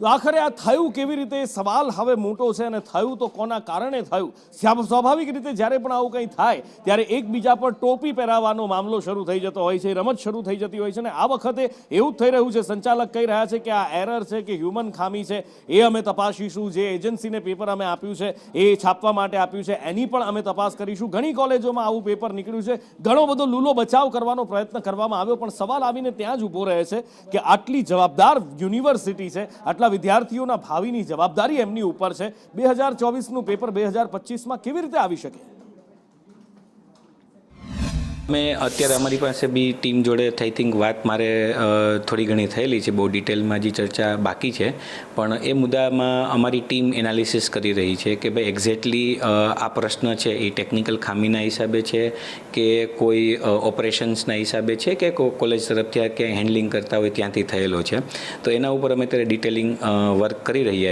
તો આખરે આ થયું કેવી રીતે, સવાલ હવે મોટો છે અને થયું તો કોના કારણે થયું? સ્વાભાવિક રીતે જ્યારે પણ આવું કંઈ થાય ત્યારે એકબીજા પર ટોપી પહેરાવવાનો મામલો શરૂ થઈ જતો હોય છે, રમત શરૂ થઈ જતી હોય છે. અને આ વખતે એવું જ થઈ રહ્યું છે, સંચાલક કહી રહ્યા છે કે આ એરર છે કે હ્યુમન ખામી છે એ અમે તપાસીશું. જે એજન્સીને પેપર અમે આપ્યું છે એ છાપવા માટે આપ્યું છે એની પણ અમે તપાસ કરીશું. ઘણી કોલેજોમાં આવું પેપર નીકળ્યું છે, ઘણો બધો લૂલો બચાવ કરવાનો પ્રયત્ન કરવામાં આવ્યો, પણ સવાલ આવીને ત્યાં જ ઊભો રહે છે કે આટલી જવાબદાર યુનિવર્સિટી છે, આટલા વિદ્યાર્થીઓના ભાવિની જવાબદારી એમની ઉપર છે. 2024નું પેપર 2025માં કેવી રીતે આવી શકે? અત્યારે અમારી પાસે બી ટીમ જોડે આઈ થિંક વાત મારે થોડી ઘણી થયેલી છે, બહુ ડિટેલમાં જે ચર્ચા બાકી છે, પણ એ મુદ્દામાં અમારી ટીમ એનાલિસિસ કરી રહી છે કે ભાઈ એક્ઝેક્ટલી આ પ્રશ્ન છે એ ટેકનિકલ ખામીના હિસાબે છે કે કોઈ ઓપરેશન્સના હિસાબે છે કે કોલેજ તરફથી ક્યાંય હેન્ડલિંગ કરતા હોય ત્યાંથી થયેલો છે. તો એના ઉપર અમે અત્યારે ડિટેલિંગ વર્ક કરી રહ્યા છીએ.